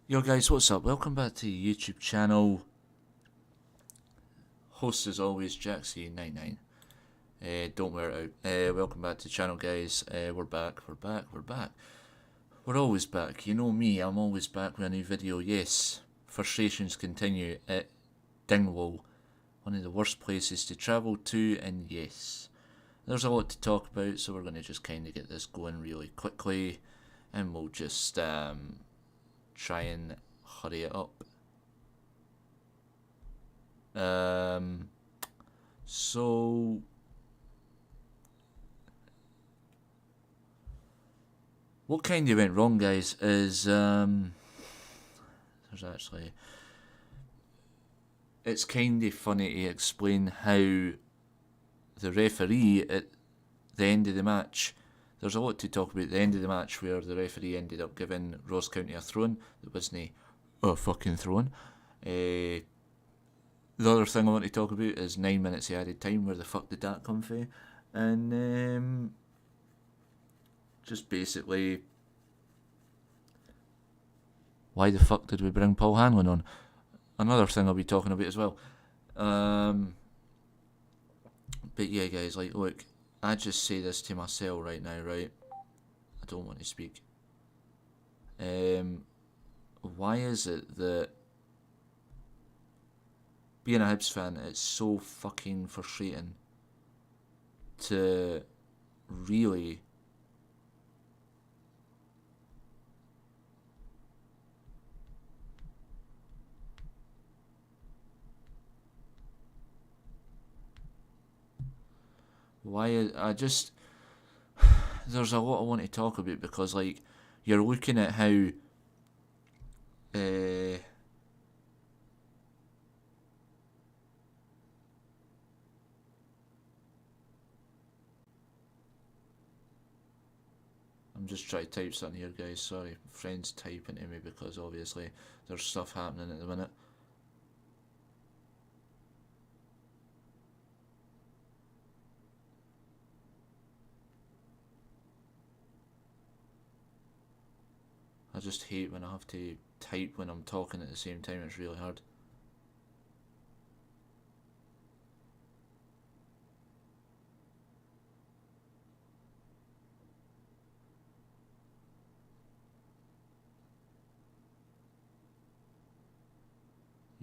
Yo guys, what's up? Welcome back to the YouTube channel. Host as always, Jaxie99. Don't wear it out. Welcome back to the channel, guys. We're back. We're always back. You know me, I'm always back with a new video. Yes, frustrations continue at Dingwall, one of the worst places to travel to, and yes, there's a lot to talk about, so we're going to just kind of get this going really quickly, and we'll just try and hurry it up. So what kind of went wrong, guys, is there's actually, it's kind of funny to explain how the referee at the end of the match, there's a lot to talk about at the end of the match where the referee ended up giving Ross County a throw-in that wasn't a fucking throw-in. The other thing I want to talk about is 9 minutes of added time. Where the fuck did that come from? And just basically, why the fuck did we bring Paul Hanlon on? Another thing I'll be talking about as well. But yeah, guys, like, look, I just say this to myself right now, right? I don't want to speak. Why is it that being a Hibs fan, it's so fucking frustrating to really there's a lot I want to talk about, because like, you're looking at how I'm just trying to type something here, guys, sorry, friends typing to me because obviously there's stuff happening at the minute. I just hate when I have to type when I'm talking at the same time, it's really hard.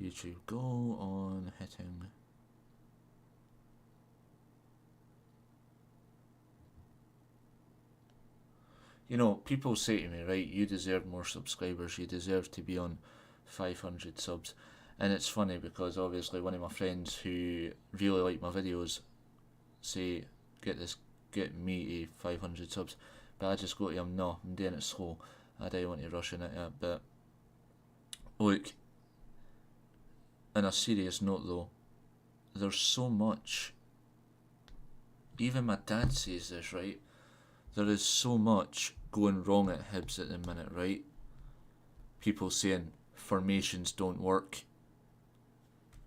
YouTube, go on hitting. You know, people say to me, right, you deserve more subscribers, you deserve to be on 500 subs. And it's funny because obviously one of my friends who really like my videos say, get me to 500 subs. But I just go to him, no, I'm doing it slow. I don't want to rush in it yet. But look, on a serious note though, there's so much, even my dad says this, right? There is so much going wrong at Hibs at the minute, right? People saying formations don't work,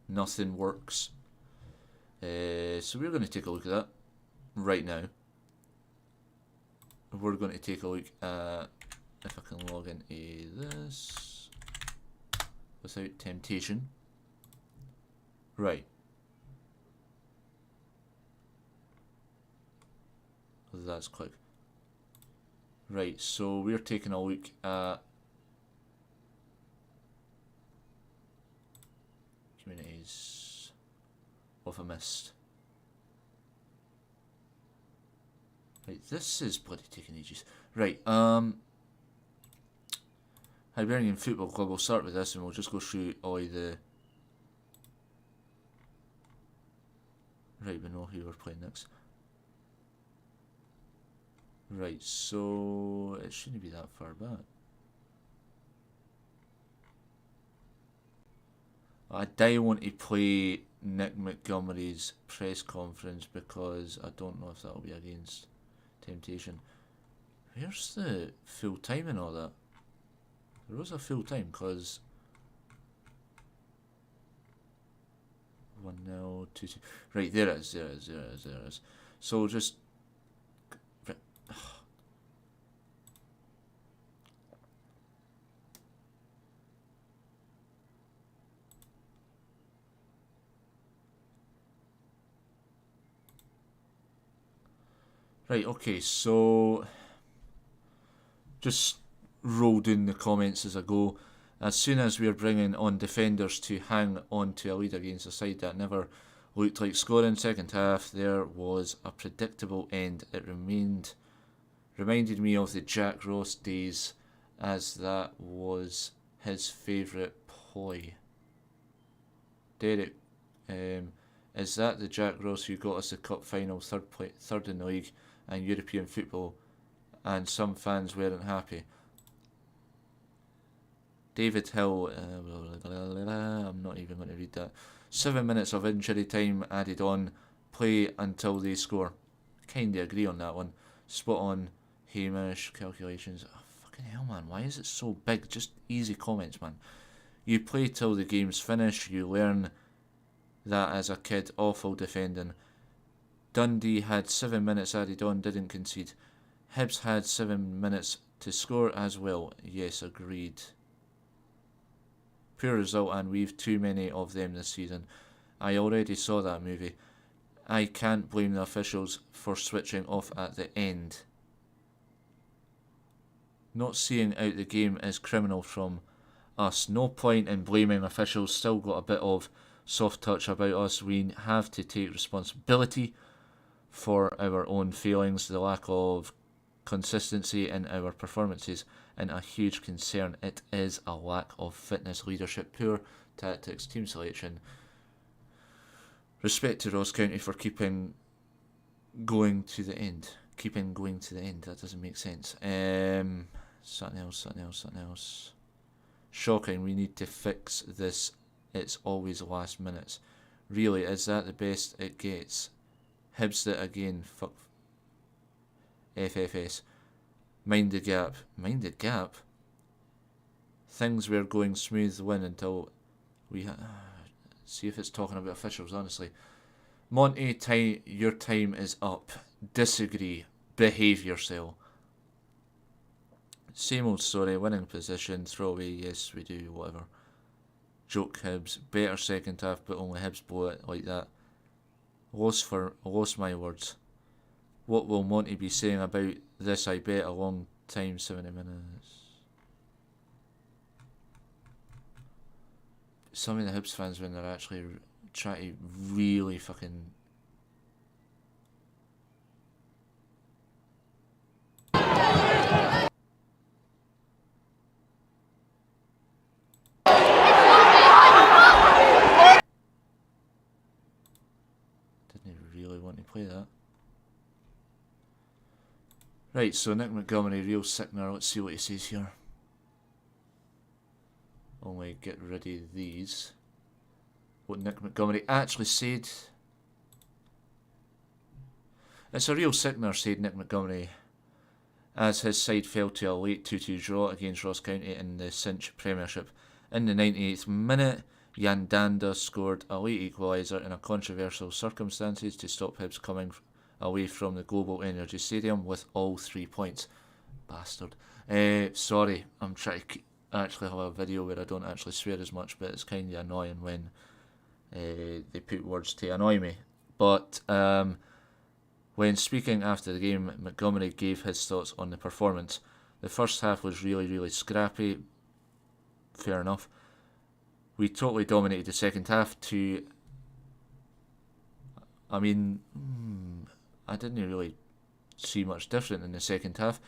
nothing works. So we're going to take a look at that right now. We're going to take a look at, if I can log into this without temptation. Right. That's quick. Right, so we're taking a look at communities. What have I missed? Right, this is bloody taking ages. Right, Hibernian Football Club, we'll start with this and we'll just go through all of the... Right, we know who we're playing next. Right, so it shouldn't be that far back. I don't want to play Nick Montgomery's press conference because I don't know if that'll be against temptation. Where's the full time and all that? There was a full time because 1-0, 2-2. Right, there it is. So just Right, okay, so just roll down the comments as I go. As soon as we're bringing on defenders to hang on to a lead against a side that never looked like scoring, second half, there was a predictable end. It reminded me of the Jack Ross days, as that was his favourite ploy. Derek, is that the Jack Ross who got us the cup final, third in the league and European football, and some fans weren't happy? David Hill, I'm not even going to read that. 7 minutes of injury time added on, play until they score. Kinda agree on that one. Spot on, Hamish, calculations. Oh, fucking hell, man, why is it so big? Just easy comments, man. You play till the game's finished, you learn that as a kid, awful defending. Dundee had 7 minutes added on, didn't concede. Hibs had 7 minutes to score as well. Yes, agreed. Poor result, and we've too many of them this season. I already saw that movie. I can't blame the officials for switching off at the end. Not seeing out the game is criminal from us. No point in blaming officials. Still got a bit of soft touch about us. We have to take responsibility for our own failings, the lack of consistency in our performances, and a huge concern. It is a lack of fitness, leadership, poor tactics, team selection. Respect to Ross County for keeping going to the end. That doesn't make sense. Something else. Shocking. We need to fix this. It's always last minutes. Really, is that the best it gets? Hibs it again. Fuck. FFS. Mind the gap. Mind the gap? Things were going smooth win until we see if it's talking about officials, honestly. Monty, your time is up. Disagree. Behave yourself. Same old story. Winning position. Throw away. Yes, we do. Whatever. Joke Hibs. Better second half, but only Hibs blow it like that. Lost my words. What will Monty be saying about this? I bet a long time, 70 minutes. Some of the Hibs fans, when they're actually trying to really fucking... Didn't really want to play that. Right, so Nick Montgomery, real sickener. Let's see what he says here. Only get rid of these. What Nick Montgomery actually said. It's a real sickener, said Nick Montgomery, as his side fell to a late 2-2 draw against Ross County in the Cinch Premiership. In the 98th minute, Yandanda scored a late equaliser in a controversial circumstances to stop Hibs coming away from the Global Energy Stadium with all 3 points. Bastard. Sorry, I'm trying to actually have a video where I don't actually swear as much, but it's kind of annoying when they put words to annoy me. But when speaking after the game, Montgomery gave his thoughts on the performance. The first half was really, really scrappy. Fair enough. We totally dominated the second half I didn't really see much different in the second half.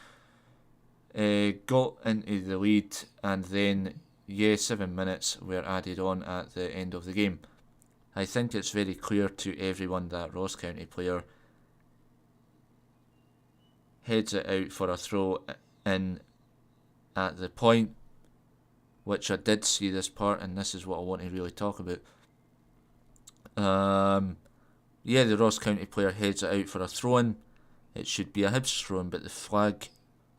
Got into the lead, and then 7 minutes were added on at the end of the game. I think it's very clear to everyone that Ross County player heads it out for a throw in at the point, which I did see this part, and this is what I want to really talk about. The Ross County player heads it out for a throw-in. It should be a Hibs throw-in, but the flag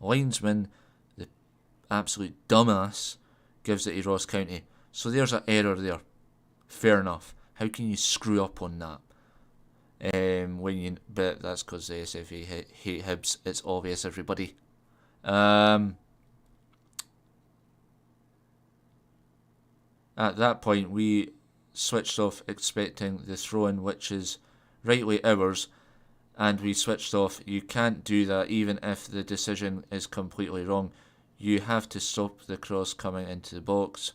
linesman, the absolute dumbass, gives it to Ross County. So there's an error there. Fair enough. How can you screw up on that? But that's because the SFA hate Hibs. It's obvious, everybody. At that point, we switched off expecting the throw-in, which is rightly ours, and we switched off. You can't do that even if the decision is completely wrong. You have to stop the cross coming into the box.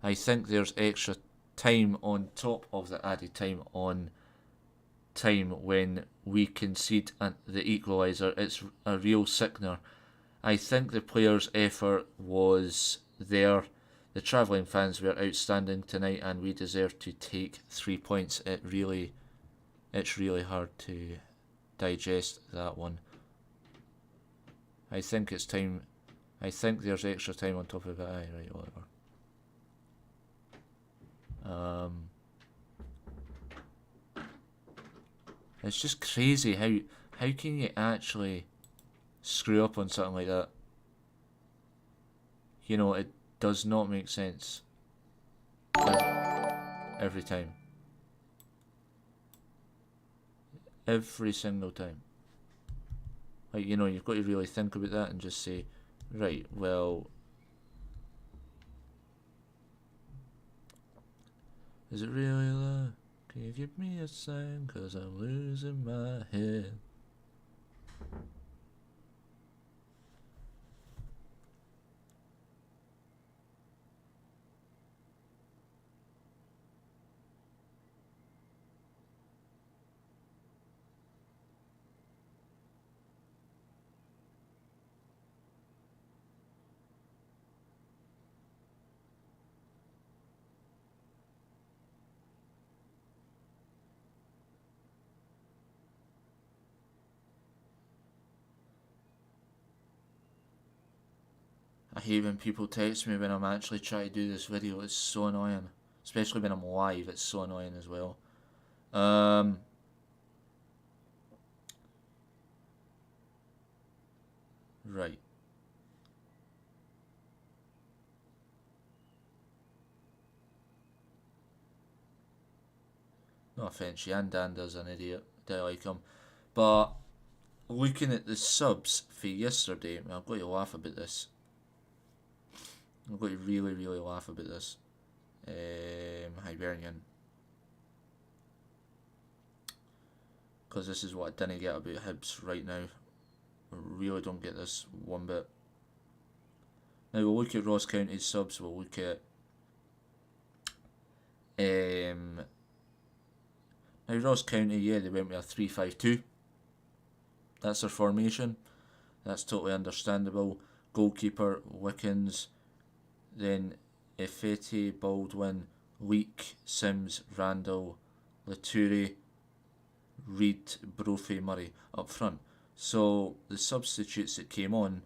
I think there's extra time on top of the added time on time when we concede the equaliser. It's a real sickener. I think the players' effort was there. The travelling fans were outstanding tonight, and we deserve to take 3 points. It's really hard to digest that one. I think it's time. I think there's extra time on top of it. Aye, right, whatever. It's just crazy how can you actually screw up on something like that? You know, it does not make sense every time. Every single time. Like, you know, you've got to really think about that and just say, right, well, is it really that? Can you give me a sign? 'Cause I'm losing my head. I hate when people text me when I'm actually trying to do this video. It's so annoying. Especially when I'm live, it's so annoying as well. Right. No offence, Jan Dander's an idiot. I like him. But looking at the subs for yesterday, I've got to laugh about this. I'm going to really, really laugh about this. Hibernian. Because this is what I didn't get about Hibs right now. I really don't get this one bit. Now we'll look at Ross County's subs. We'll look at now Ross County, yeah, they went with a 3-5-2. That's their formation. That's totally understandable. Goalkeeper, Wickens, then Efete, Baldwin, Leak, Sims, Randall, Laturi, Reed, Brophy, Murray up front. So the substitutes that came on,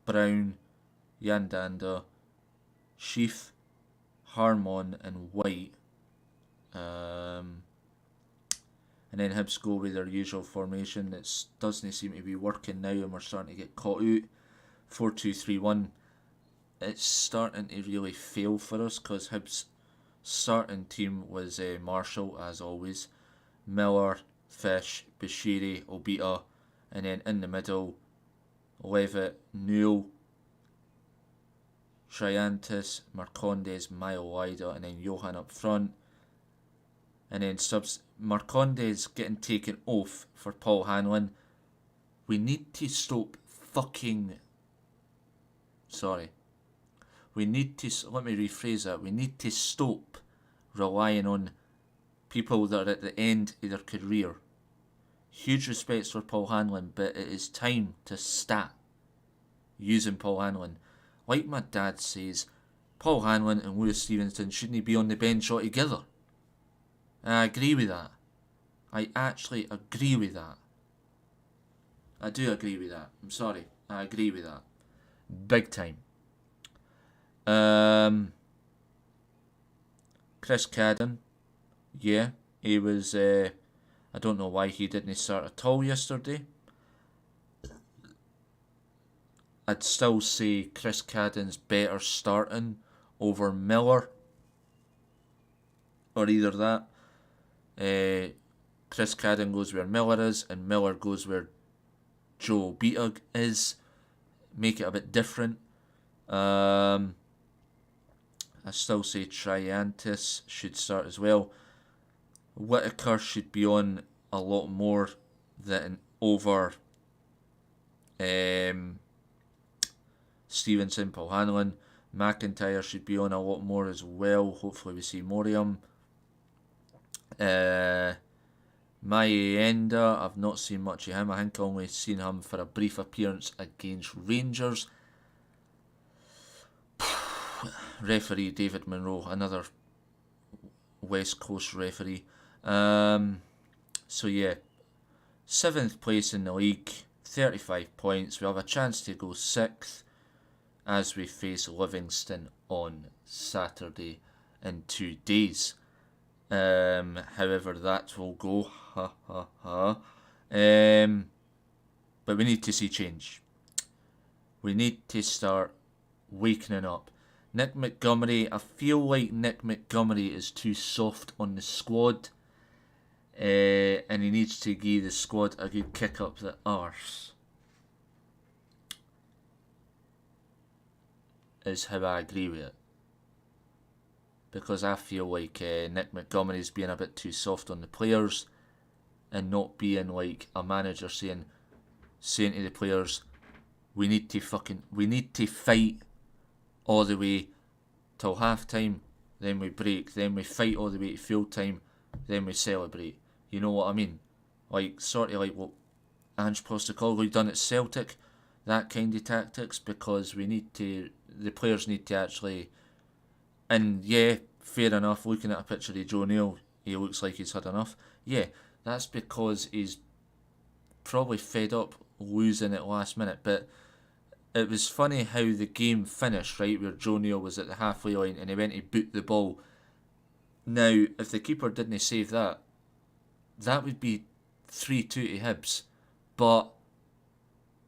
Brown, Yandander, Sheaf, Harmon and White. And then Hibs go with their usual formation that doesn't seem to be working now, and we're starting to get caught out. 4-2-3-1. It's starting to really fail for us because Hibs' starting team was Marshall, as always, Miller, Fish, Bashiri, Obita, and then in the middle, Levitt, Newell, Triantis, Marcondes, Mailwida, and then Johan up front. And then subs, Marcondes getting taken off for Paul Hanlon. We need to stop fucking... Sorry. We need to... Let me rephrase that. We need to stop relying on people that are at the end of their career. Huge respects for Paul Hanlon, but it is time to start using Paul Hanlon. Like my dad says, Paul Hanlon and Lewis Stevenson shouldn't be on the bench altogether. And I agree with that. I actually agree with that. I do agree with that. I'm sorry. I agree with that. Big time. Chris Cadden. Yeah, he was... I don't know why he didn't start at all yesterday. I'd still say Chris Cadden's better starting over Miller. Or either that. Chris Cadden goes where Miller is, and Miller goes where Joe Obita is. Make it a bit different. I still say Triantis should start as well. Whittaker should be on a lot more than over Stevenson, Paul Hanlon. McIntyre should be on a lot more as well. Hopefully we see more of him. Mayenda, I've not seen much of him. I think I've only seen him for a brief appearance against Rangers. Referee David Monroe, another West Coast referee. So yeah, 7th place in the league, 35 points. We have a chance to go 6th as we face Livingston on Saturday in 2 days. However that will go. But we need to see change. We need to start wakening up. Nick Montgomery, I feel like Nick Montgomery is too soft on the squad. And he needs to give the squad a good kick up the arse. Is how I agree with it. Because I feel like Nick Montgomery's being a bit too soft on the players and not being like a manager saying to the players, we need to fight all the way till half time, then we break, then we fight all the way to full time, then we celebrate. You know what I mean? Like, sort of like what Ange Postecoglou done at Celtic, that kind of tactics, because the players need to actually, and yeah, fair enough, looking at a picture of Joe Neal, he looks like he's had enough. Yeah, that's because he's probably fed up losing at last minute, but it was funny how the game finished, right, where Joe Neal was at the halfway line and he went to boot the ball. Now, if the keeper didn't save that, that would be 3-2 to Hibs. But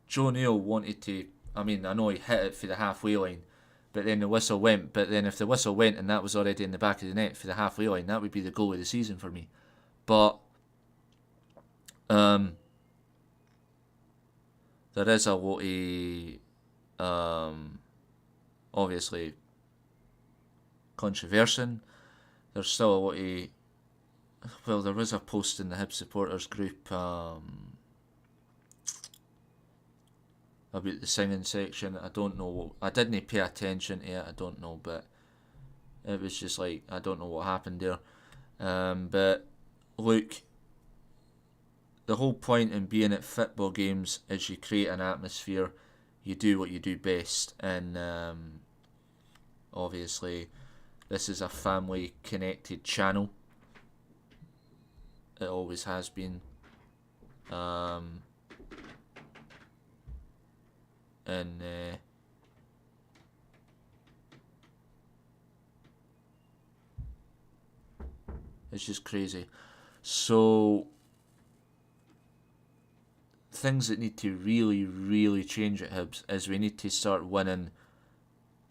Joe Neal wanted to, I know he hit it for the halfway line, but then the whistle went. But then if the whistle went and that was already in the back of the net for the halfway line, that would be the goal of the season for me. But there is a lot of obviously controversy. There's still a lot of, well, there was a post in the Hib supporters group about the singing section. I don't know, I didn't pay attention to it, I don't know, but it was just like, I don't know what happened there. But look, the whole point in being at football games is you create an atmosphere, you do what you do best, and obviously this is a family connected channel. It always has been. And it's just crazy. So things that need to really, really change at Hibs is we need to start winning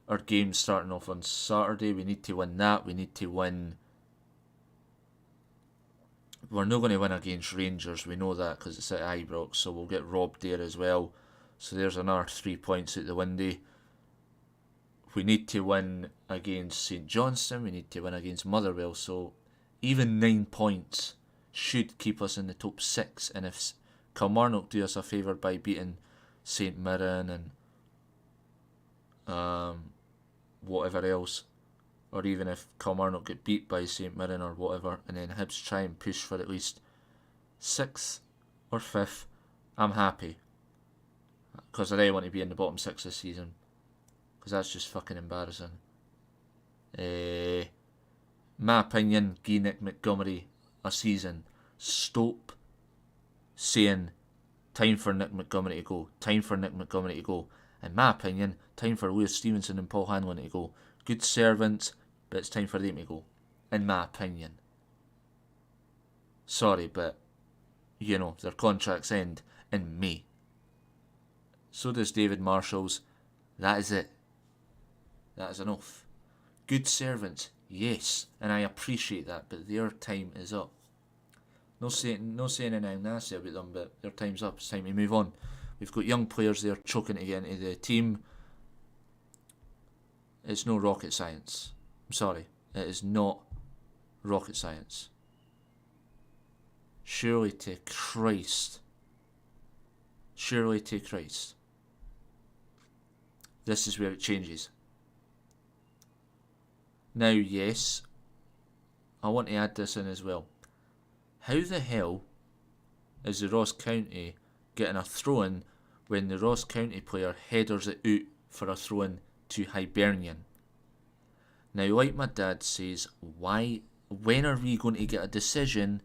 our games starting off on Saturday. We need to win that. We need to win. We're not going to win against Rangers, we know that, because it's at Ibrox, so we'll get robbed there as well. So there's another 3 points out the window. We need to win against St Johnstone, we need to win against Motherwell, so even 9 points should keep us in the top 6. And if Kilmarnock do us a favour by beating St Mirren and whatever else, or even if Kilmarnock get beat by St Mirren or whatever, and then Hibs try and push for at least 6th or 5th, I'm happy. Because I really want to be in the bottom 6 this season. Because that's just fucking embarrassing. My opinion, give Nick Montgomery a season. Stop saying, time for Nick Montgomery to go. Time for Nick Montgomery to go. In my opinion, time for Lewis Stevenson and Paul Hanlon to go. Good servants, but it's time for them to go. In my opinion. Sorry, but, you know, their contracts end in May. So does David Marshall's. That is it. That is enough. Good servants, yes, and I appreciate that, but their time is up. No saying anything nasty about them, but their time's up. It's time to move on. We've got young players there choking to get into the team. It's no rocket science. I'm sorry. It is not rocket science. Surely to Christ, surely to Christ. This is where it changes. Now, yes, I want to add this in as well. How the hell is the Ross County getting a throw-in when the Ross County player headers it out for a throw-in to Hibernian? Now, like my dad says, when are we going to get a decision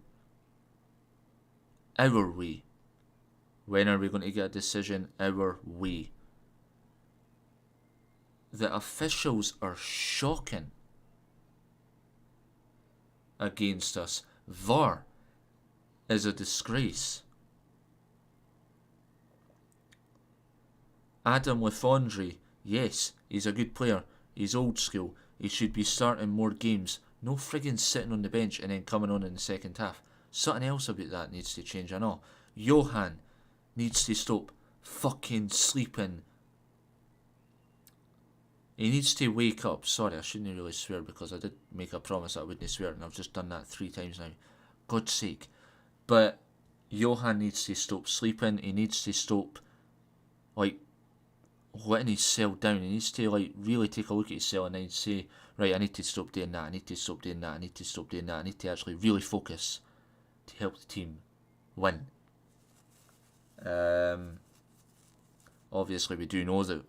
our way? When are we going to get a decision our way? The officials are shocking against us. VAR is a disgrace. Adam Lefondre, yes, he's a good player. He's old school. He should be starting more games. No friggin' sitting on the bench and then coming on in the second half. Something else about that needs to change, I know. Johan needs to stop fucking sleeping. He needs to wake up. Sorry, I shouldn't really swear because I did make a promise that I wouldn't swear and I've just done that 3 times now. God's sake. But Johan needs to stop sleeping. He needs to stop, like, letting his cell down. He needs to, like, really take a look at his cell and then say, right, I need to stop doing that, I need to stop doing that, I need to stop doing that, I need to actually really focus to help the team win. Obviously we do know that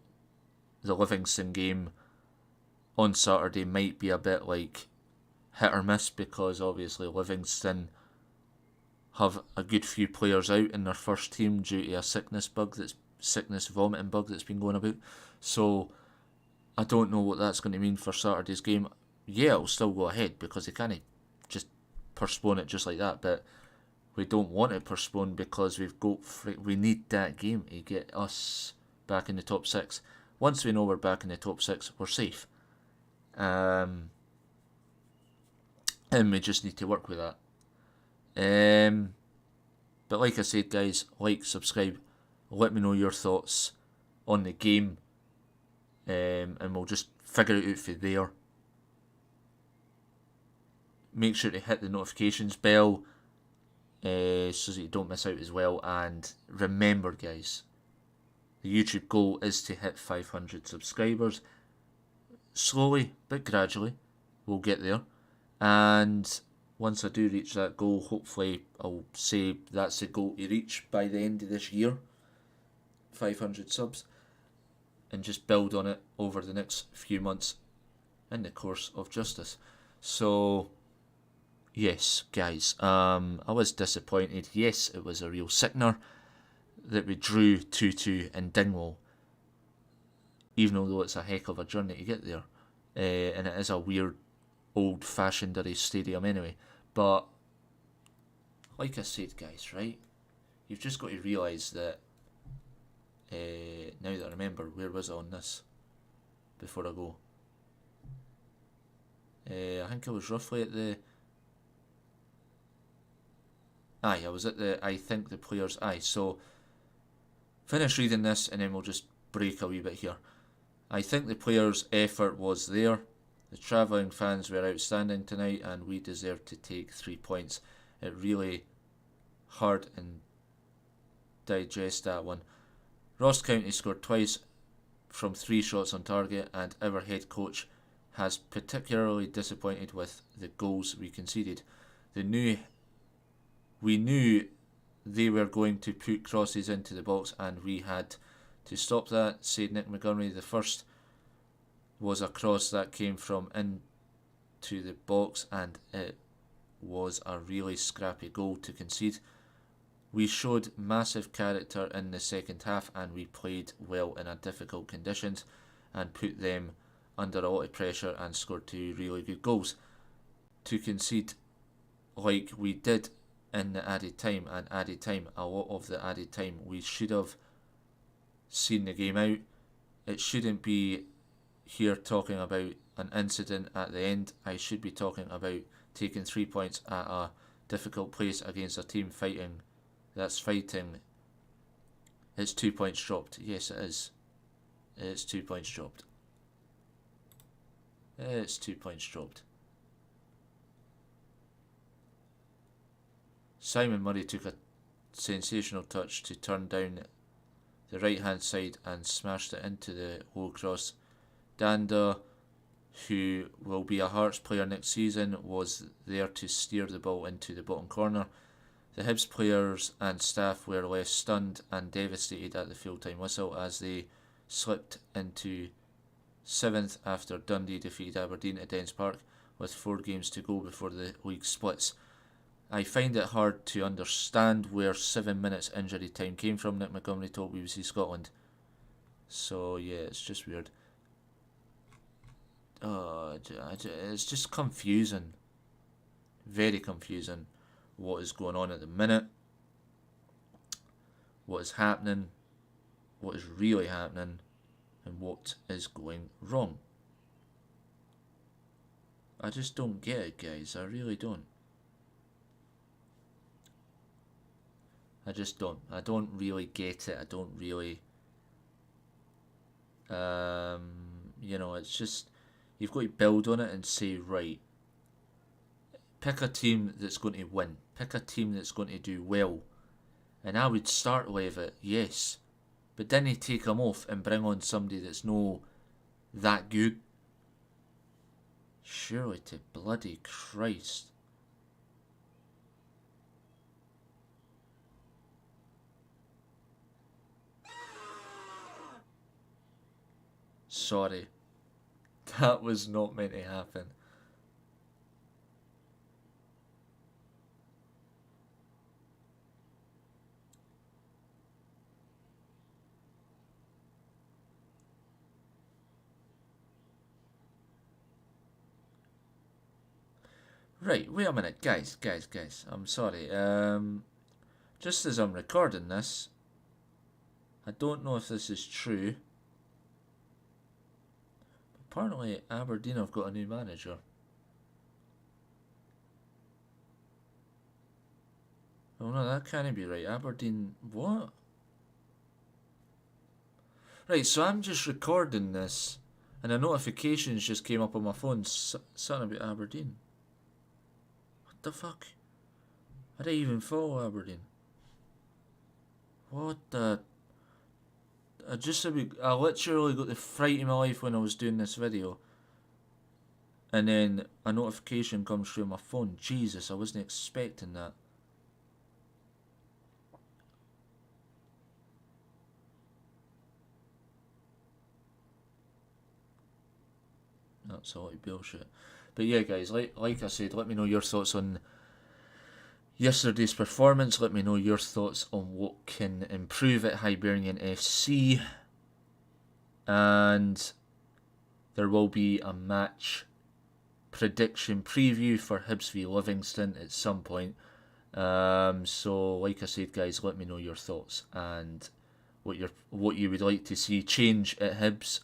the Livingston game on Saturday might be a bit like hit or miss because obviously Livingston have a good few players out in their first team due to a sickness vomiting bug that's been going about. So I don't know what that's going to mean for Saturday's game. Yeah, it'll still go ahead because they can't just postpone it just like that, but we don't want it postponed because we need that game to get us back in the top 6. Once we know we're back in the top 6, we're safe. And we just need to work with that. But like I said, guys, like, subscribe, let me know your thoughts on the game, and we'll just figure it out from there. Make sure to hit the notifications bell so that you don't miss out as well. And remember, guys, the YouTube goal is to hit 500 subscribers. Slowly but gradually, we'll get there. And once I do reach that goal, hopefully I'll say that's the goal to reach by the end of this year. 500 subs. And just build on it over the next few months in the course of justice. So, yes, guys, I was disappointed. Yes, it was a real sickener that we drew 2-2 in Dingwall, even though it's a heck of a journey to get there. And it is a weird, old-fashioned stadium anyway. But, like I said, guys, right, you've just got to realise that, now that I remember, where was I on this before I go? I think I was roughly at the... I was at the I think the players... so finish reading this and then we'll just break a wee bit here. I think the players' effort was there. The travelling fans were outstanding tonight and we deserved to take 3 points. It really hard and digest that one. Ross County scored twice from 3 shots on target and our head coach has particularly disappointed with the goals we conceded. We knew they were going to put crosses into the box and we had to stop that, said Nick Montgomery. The first was a cross that came from into the box and it was a really scrappy goal to concede. We showed massive character in the second half and we played well in difficult conditions and put them under a lot of pressure and scored 2 really good goals. To concede like we did in the added time, a lot of the added time, we should have seen the game out. It shouldn't be here talking about an incident at the end. I should be talking about taking 3 points at a difficult place against a team fighting. It's 2 points dropped. Yes, it is. It's 2 points dropped. It's 2 points dropped. Simon Murray took a sensational touch to turn down the right hand side and smashed it into the low cross. Danda, who will be a Hearts player next season, was there to steer the ball into the bottom corner. The Hibs players and staff were left stunned and devastated at the full-time whistle as they slipped into 7th after Dundee defeated Aberdeen at Dens Park with 4 games to go before the league splits. I find it hard to understand where 7 minutes injury time came from, Nick Montgomery told BBC Scotland. So yeah, it's just weird. It's just confusing. Very confusing what is going on at the minute. What is happening. What is really happening. And what is going wrong. I just don't get it, guys. I really don't. I just don't. I don't really get it. I don't really... it's just... You've got to build on it and say, right, pick a team that's going to win. Pick a team that's going to do well. And I would start with it, yes. But then you take them off and bring on somebody that's no that good. Surely to bloody Christ. Sorry. That was not meant to happen. Right, wait a minute, guys. I'm sorry. Just as I'm recording this, I don't know if this is true. Apparently, Aberdeen have got a new manager. Oh no, that can't be right. Aberdeen, what? Right, so I'm just recording this, and a notification just came up on my phone, something about Aberdeen. What the fuck? I didn't even follow Aberdeen. What the... I literally got the fright of my life when I was doing this video. And then a notification comes through my phone. Jesus, I wasn't expecting that. That's a lot of bullshit. But yeah, guys, like I said, let me know your thoughts on yesterday's performance. Let me know your thoughts on what can improve at Hibernian FC. And there will be a match prediction preview for Hibs v Livingston at some point. So like I said, guys, let me know your thoughts and what you would like to see change at Hibs.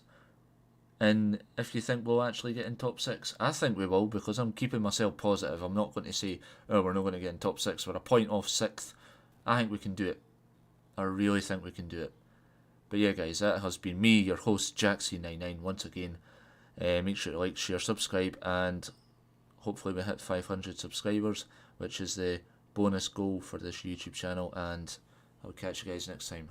And if you think we'll actually get in top 6, I think we will, because I'm keeping myself positive. I'm not going to say, oh, we're not going to get in top 6. We're a point off 6th. I think we can do it. I really think we can do it. But yeah, guys, that has been me, your host, JackC99, once again. Make sure to like, share, subscribe, and hopefully we hit 500 subscribers, which is the bonus goal for this YouTube channel. And I'll catch you guys next time.